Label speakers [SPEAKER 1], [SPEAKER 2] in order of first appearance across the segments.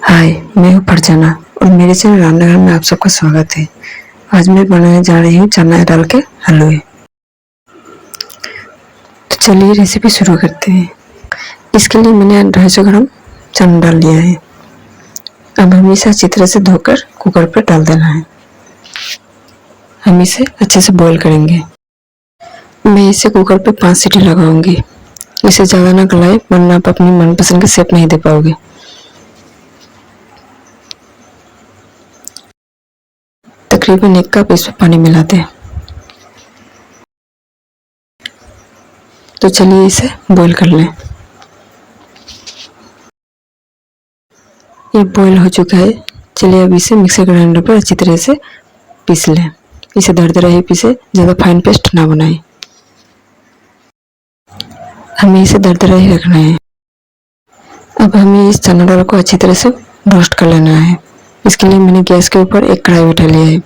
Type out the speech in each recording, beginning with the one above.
[SPEAKER 1] हाय, मैं हूँ फरजाना और मेरे चैनल रामनगर में आप सबका स्वागत है। आज मैं बनाने जा रही हूँ चना डाल के हलवे। तो चलिए रेसिपी शुरू करते हैं। इसके लिए मैंने 250 ग्राम चना डाल लिया है। अब हमें इसे अच्छी तरह से धोकर कुकर पर डाल देना है। हम इसे अच्छे से बॉईल करेंगे। मैं इसे कुकर पे 5 सीटी लगाऊंगी। इसे ज़्यादा ना गलाए वरना आप अपनी मनपसंद की शेप नहीं दे पाओगे। तकरीबन 1 कप इसमें पानी मिलाते हैं। तो चलिए इसे बॉईल कर लें। ये बॉईल हो चुका है। चलिए अब इसे मिक्सर ग्राइंडर पर अच्छी तरह से पीस लें। इसे दरदरा ही पीसे, ज़्यादा फाइन पेस्ट ना बनाएं। हमें इसे दरदरा ही रखना है। अब हमें इस चना दाल को अच्छी तरह से रोस्ट कर लेना है। इसके लिए मैंने गैस के ऊपर एक कढ़ाई बैठा लिया है।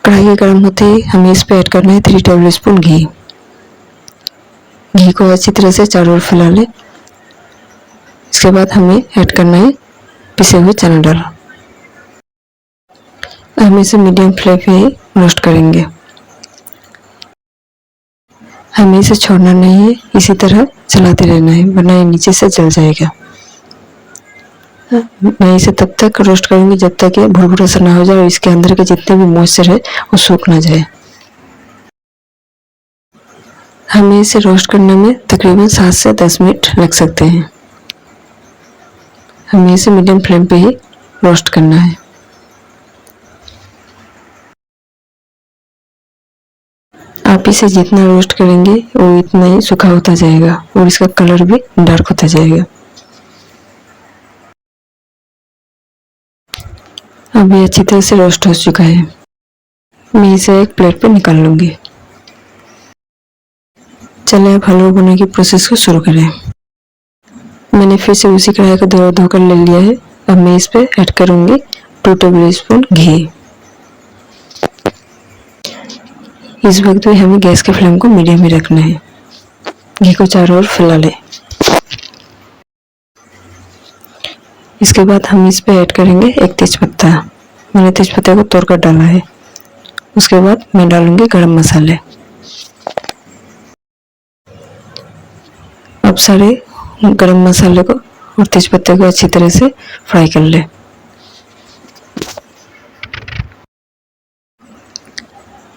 [SPEAKER 1] कढ़ाई गर्म होते ही हमें इस पर ऐड करना है 3 टेबल स्पून घी। घी को अच्छी तरह से चारों ओर फैला लें। इसके बाद हमें ऐड करना है पिसे हुए चना दाल। हम इसे मीडियम फ्लेम पे ही रोस्ट करेंगे। हमें इसे छोड़ना नहीं है, इसी तरह चलाते रहना है वरना ये नीचे से जल जाएगा। मैं इसे तब तक रोस्ट करूंगी जब तक ये भुरभुरा सा ना हो जाए और इसके अंदर के जितने भी मॉइस्चर है वो सूख ना जाए। हमें इसे रोस्ट करने में तकरीबन 7 से 10 मिनट लग सकते हैं। हमें इसे मीडियम फ्लेम पे ही रोस्ट करना है। आप इसे जितना रोस्ट करेंगे वो इतना ही सूखा होता जाएगा और इसका कलर भी डार्क होता जाएगा। अब ये अच्छी तरह से रोस्ट हो चुका है। मैं इसे एक प्लेट पे निकाल लूंगी। चलिए अब हलवा बनाने की प्रोसेस को शुरू करें। मैंने फिर से उसी कढ़ाई को धोकर ले लिया है। अब मैं इस पे ऐड करूंगी 2 टेबल स्पून घी। इस वक्त भी हमें गैस के फ्लेम को मीडियम ही रखना है। घी को चारों ओर फैला लें। इसके बाद हम इस पे ऐड करेंगे एक तेजपत्ता। मैंने तेजपत्ते को तोड़कर डाला है। उसके बाद मैं डालूंगी गरम मसाले। अब सारे गरम मसाले को और तेजपत्ते को अच्छी तरह से फ्राई कर लें।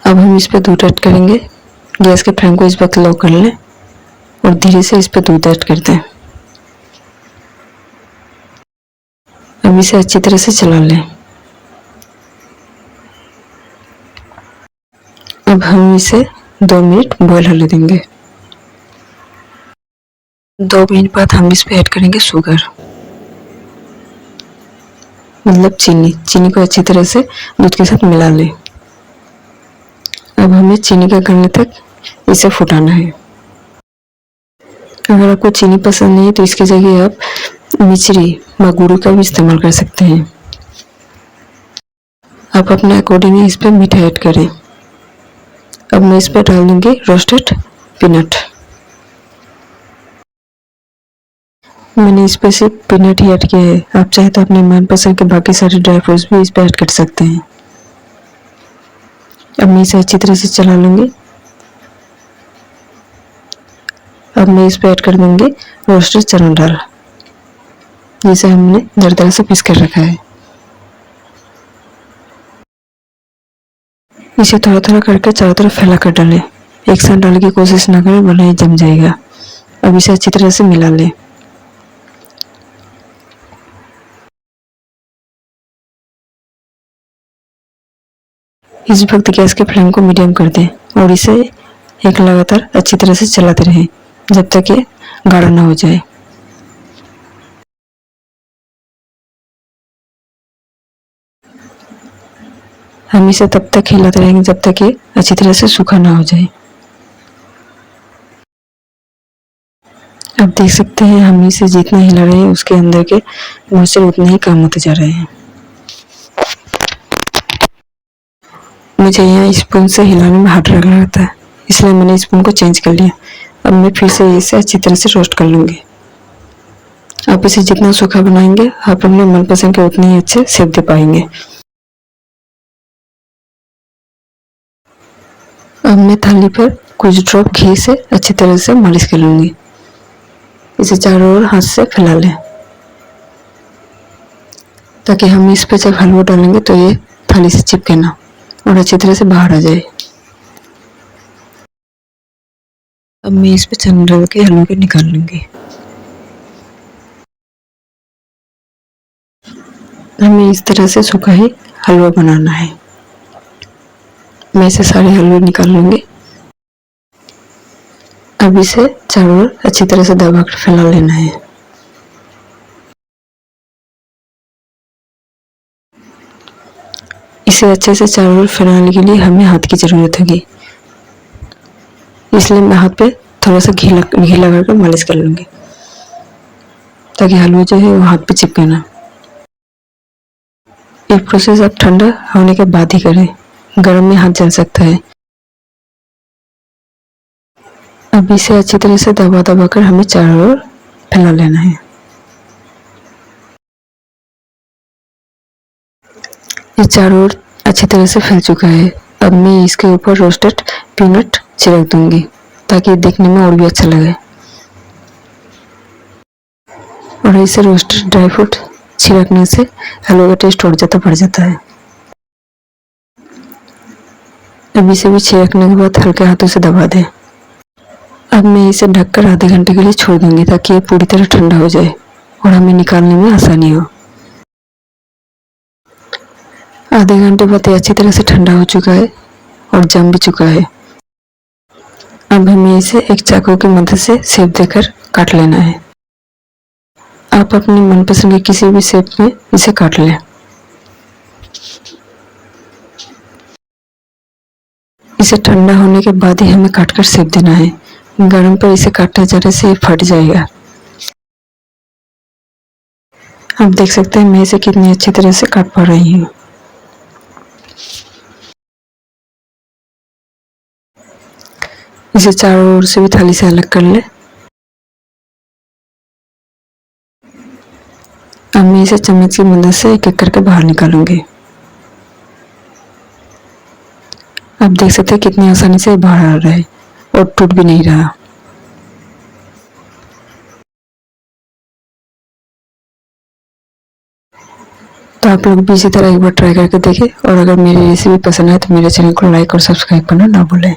[SPEAKER 1] अब हम इस पे दूध ऐड करेंगे। गैस के फ्लेम को इस वक्त लो कर लें और धीरे से इस पे दूध ऐड कर दें। अब इसे अच्छी तरह से चला लें। अब हम इसे 2 मिनट बॉईल होने देंगे। 2 मिनट बाद हम इस पे ऐड करेंगे शुगर, मतलब चीनी। चीनी को अच्छी तरह से दूध के साथ मिला लें। अब हमें चीनी का गलने तक इसे फुटाना है। अगर आपको चीनी पसंद नहीं है तो इसकी जगह आप मिश्री व गुड़ का भी इस्तेमाल कर सकते हैं। आप अपने अकॉर्डिंग इस पर मीठा ऐड करें। अब मैं इस पर डाल दूंगी रोस्टेड पीनट। मैंने इस पर सिर्फ पीनट ही ऐड किया है। आप चाहे तो अपने मनपसंद के बाकी सारे ड्राई फ्रूट्स भी इस पर ऐड कर सकते हैं। अब मैं इसे अच्छी तरह से चला लूंगी। अब मैं इस पर ऐड कर दूंगी रोस्टेड चना दाल, जिसे हमने दरदरा से पीस कर रखा है। इसे थोड़ा थोड़ा करके चारों तरफ फैला कर डालें। एक साथ डालने की कोशिश ना करें वरना ये जम जाएगा। अब इसे अच्छी तरह से मिला लें। इस वक्त गैस के फ्लेम को मीडियम कर दें और इसे एक लगातार अच्छी तरह से चलाते रहें जब तक ये गाढ़ा ना हो जाए। हम इसे तब तक हिलाते रहेंगे जब तक ये अच्छी तरह से सूखा ना हो जाए। अब देख सकते हैं हम इसे जितना हिला रहे हैं उसके अंदर के मॉइस्चर उतने ही कम होते जा रहे हैं। मुझे यहाँ स्पून से हिलाने में हाथ लग रहा था, इसलिए मैंने स्पून को चेंज कर लिया। अब मैं फिर से इसे अच्छी तरह से रोस्ट कर लूँगी। आप इसे जितना सूखा बनाएंगे आप अपने मनपसंद के उतने ही अच्छे सेक दे पाएंगे। अब मैं थाली पर कुछ ड्रॉप घी से अच्छी तरह से मालिश कर लूंगी। इसे चारों ओर हाथ से फैला लें ताकि हम इस पर जब हलवा डालेंगे तो ये थाली से चिपके ना और अच्छी तरह से बाहर आ जाए। अब मैं इस पे चना डाल के हलवे को निकाल लूंगी। हमें इस तरह से सूखा ही हलवा बनाना है। मैं इसे सारे हलवे निकाल लूंगी। अब इसे चारों ओर अच्छी तरह से दबा कर फैला लेना है। इसे अच्छे से चारों ओर फैलाने के लिए हमें हाथ की जरूरत होगी, इसलिए मैं हाथ पे थोड़ा सा घी लगा कर मालिश कर लूंगी ताकि हलवा जो है वो हाथ पे चिपके ना। ये प्रोसेस आप ठंडा होने के बाद ही करें, गर्म में हाथ जल सकता है। अब इसे अच्छी तरह से दबा कर हमें चारों ओर फैला लेना है। ये चारों ओर अच्छी तरह से फैल चुका है। अब मैं इसके ऊपर रोस्टेड पीनट छिड़क दूंगी ताकि देखने में और भी अच्छा लगे। और इसे रोस्टेड ड्राई फ्रूट छिड़कने से हलवे का टेस्ट और ज़्यादा बढ़ जाता है। अब इसे भी छिड़कने के बाद हल्के हाथों से दबा दें। अब मैं इसे ढककर आधे घंटे के लिए छोड़ दूंगी ताकि ये पूरी तरह ठंडा हो जाए और हमें निकालने में आसानी हो। आधे घंटे बाद ये अच्छी तरह से ठंडा हो चुका है और जम भी चुका है। अब हमें इसे एक चाकू की मदद से शेप देकर काट लेना है। आप अपनी मनपसंद के किसी भी शेप में इसे काट लें। इसे ठंडा होने के बाद ही हमें काटकर शेप देना है। गर्म पर इसे काटने जाने से ये फट जाएगा। आप देख सकते हैं मैं इसे कितनी अच्छी तरह से काट पा रही हूँ। इसे चारों ओर से भी थाली से अलग कर ले। अब मैं इसे चम्मच की मदद से एक एक करके बाहर निकालूंगी। आप देख सकते हैं कितनी आसानी से बाहर आ रहा है और टूट भी नहीं रहा। तो आप लोग भी इसी तरह एक बार ट्राई करके देखें और अगर मेरी रेसिपी पसंद आए तो मेरे चैनल को लाइक और सब्सक्राइब करना ना भूलें।